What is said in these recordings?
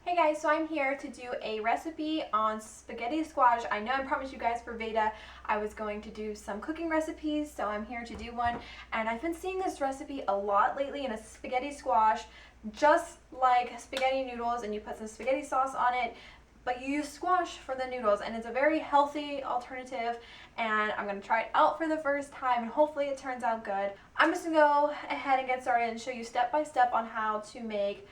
Hey guys, so I'm here to do a recipe on spaghetti squash. I know I promised you guys for Veda I was going to do some cooking recipes, so I'm here to do one. And I've been seeing this recipe a lot lately in a spaghetti squash, just like spaghetti noodles, and you put some spaghetti sauce on it, but you use squash for the noodles, and it's a very healthy alternative, and I'm going to try it out for the first time, and hopefully it turns out good. I'm just going to go ahead and get started and show you step by step on how to make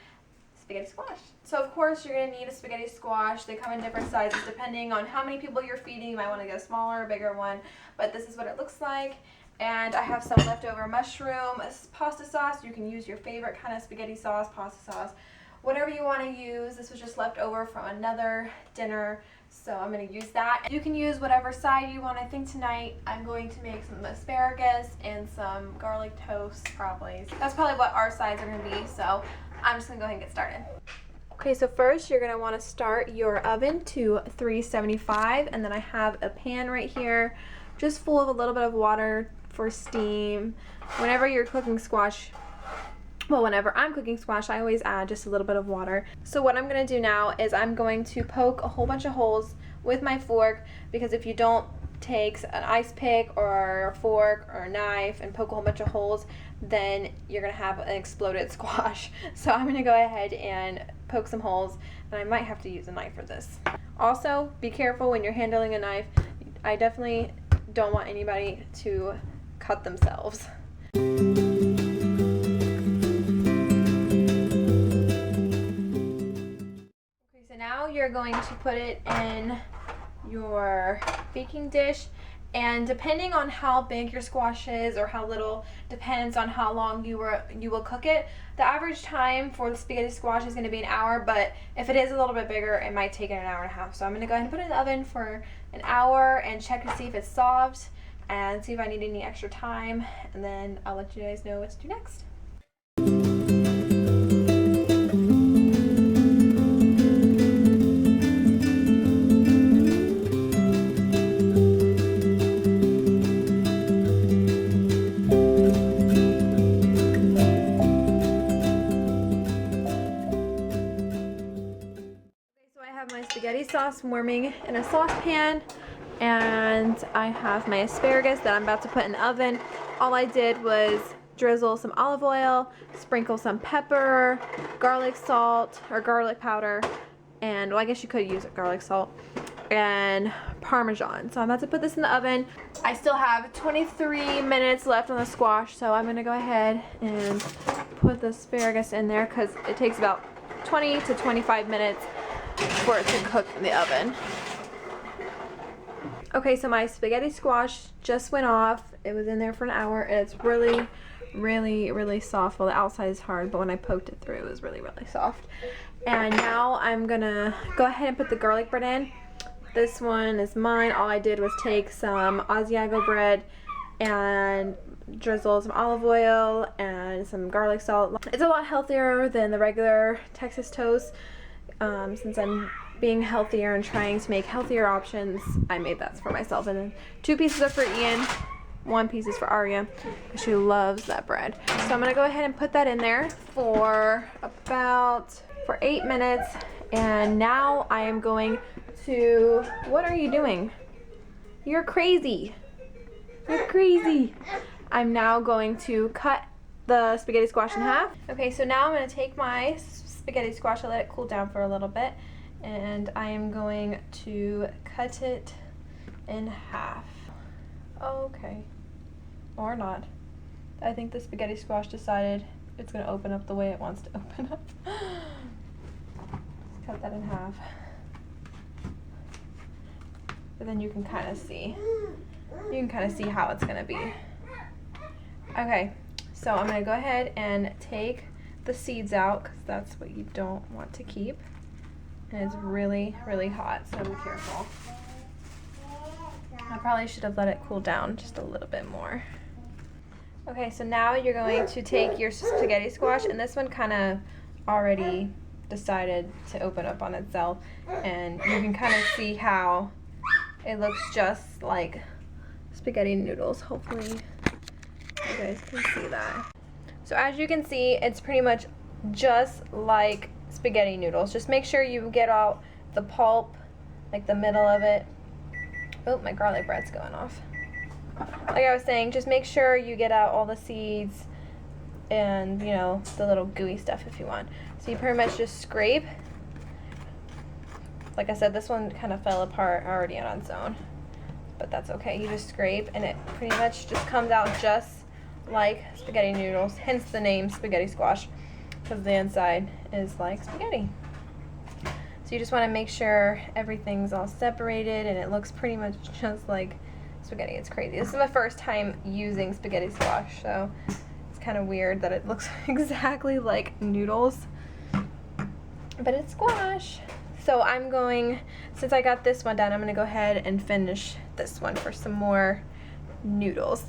spaghetti squash. So of course you're going to need a spaghetti squash. They come in different sizes depending on how many people you're feeding. You might want to get a smaller or bigger one, but this is what it looks like. And I have some leftover mushroom pasta sauce. You can use your favorite kind of spaghetti sauce, pasta sauce, whatever you want to use. This was just left over from another dinner, so I'm going to use that. You can use whatever side you want. I think tonight I'm going to make some asparagus and some garlic toast probably. That's probably what our sides are going to be, so I'm just going to go ahead and get started. Okay, so first you're going to want to start your oven to 375, and then I have a pan right here just full of a little bit of water for steam. Whenever you're cooking squash, well, whenever I'm cooking squash, I always add just a little bit of water. So what I'm going to do now is I'm going to poke a whole bunch of holes with my fork, because if you don't take an ice pick or a fork or a knife and poke a whole bunch of holes, then you're going to have an exploded squash. So I'm going to go ahead and poke some holes, and I might have to use a knife for this. Also, be careful when you're handling a knife. I definitely don't want anybody to cut themselves. Now you're going to put it in your baking dish, and depending on how big your squash is or how little depends on how long you will cook it. The average time for the spaghetti squash is going to be an hour, but if it is a little bit bigger, it might take an hour and a half. So I'm going to go ahead and put it in the oven for an hour and check to see if it's soft and see if I need any extra time, and then I'll let you guys know what to do next. My spaghetti sauce warming in a saucepan, and I have my asparagus that I'm about to put in the oven. All I did was drizzle some olive oil, sprinkle some pepper, garlic salt or garlic powder, and well, I guess you could use garlic salt, and Parmesan. So I'm about to put this in the oven. I still have 23 minutes left on the squash, so I'm gonna go ahead and put the asparagus in there because it takes about 20 to 25 minutes for it to cook in the oven. Okay, so my spaghetti squash just went off. It was in there for an hour, and it's really soft. Well, the outside is hard, but when I poked it through, it was really soft. And now I'm gonna go ahead and put the garlic bread in. This one is mine. All I did was take some Asiago bread and drizzle some olive oil and some garlic salt. It's a lot healthier than the regular Texas toast. Since I'm being healthier and trying to make healthier options, I made that for myself. And then 2 pieces are for Ian, 1 piece is for Arya, because she loves that bread. So I'm going to go ahead and put that in there for 8 minutes. And now I am going to, what are you doing? You're crazy. You're crazy. I'm now going to cut the spaghetti squash in half. Okay, so now I'm going to take my spaghetti squash, I let it cool down for a little bit, and I am going to cut it in half. Okay, or not. I think the spaghetti squash decided it's going to open up the way it wants to open up. Let's cut that in half. But then you can kind of see. You can kind of see how it's going to be. Okay, so I'm going to go ahead and take the seeds out, because that's what you don't want to keep, and it's really hot, so be careful. I probably should have let it cool down just a little bit more. Okay, so now you're going to take your spaghetti squash, and this one kind of already decided to open up on itself, and you can kind of see how it looks just like spaghetti noodles. Hopefully you guys can see that. So as you can see, it's pretty much just like spaghetti noodles. Just make sure you get out the pulp, like the middle of it. Oh, my garlic bread's going off. Like I was saying, just make sure you get out all the seeds and, you know, the little gooey stuff if you want. So you pretty much just scrape. Like I said, this one kind of fell apart already on its own, but that's okay. You just scrape and it pretty much just comes out just like spaghetti noodles, hence the name spaghetti squash, because the inside is like spaghetti. So you just want to make sure everything's all separated and it looks pretty much just like spaghetti. It's crazy. This is my first time using spaghetti squash, so it's kind of weird that it looks exactly like noodles, but it's squash. So I'm going, since I got this one done, I'm going to go ahead and finish this one for some more noodles.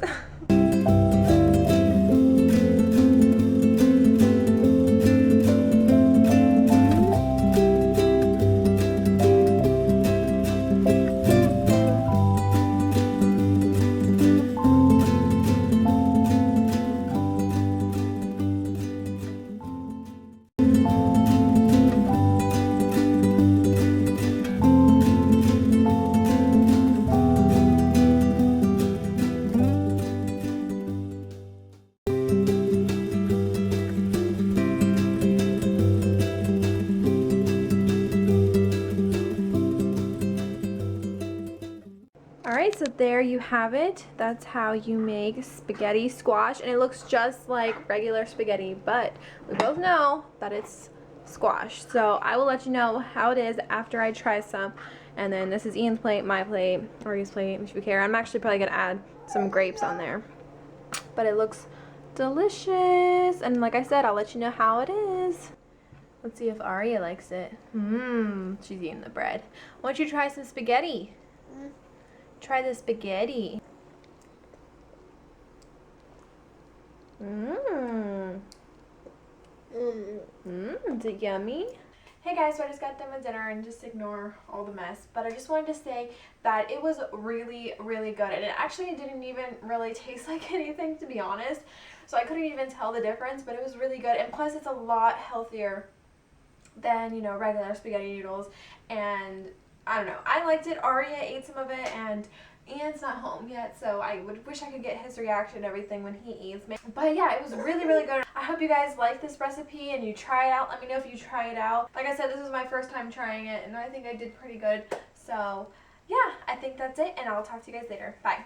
Alright, so there you have it. That's how you make spaghetti squash, and it looks just like regular spaghetti, but we both know that it's squash. So I will let you know how it is after I try some. And then this is Ian's plate, my plate, Marie's plate, if you care. I'm actually probably going to add some grapes on there. But it looks delicious, and like I said, I'll let you know how it is. Let's see if Aria likes it. She's eating the bread. Why don't you try some spaghetti? Try the spaghetti. Is it yummy? Hey guys, so I just got done with dinner, and just ignore all the mess, but I just wanted to say that it was really, really good, and it actually didn't even really taste like anything, to be honest, so I couldn't even tell the difference, but it was really good, and plus it's a lot healthier than, you know, regular spaghetti noodles, and I don't know, I liked it. Aria ate some of it, and Ian's not home yet, so I would wish I could get his reaction and everything when he eats. But yeah, it was really, really good. I hope you guys like this recipe and you try it out. Let me know if you try it out. Like I said, this was my first time trying it, and I think I did pretty good. So yeah, I think that's it, and I'll talk to you guys later. Bye.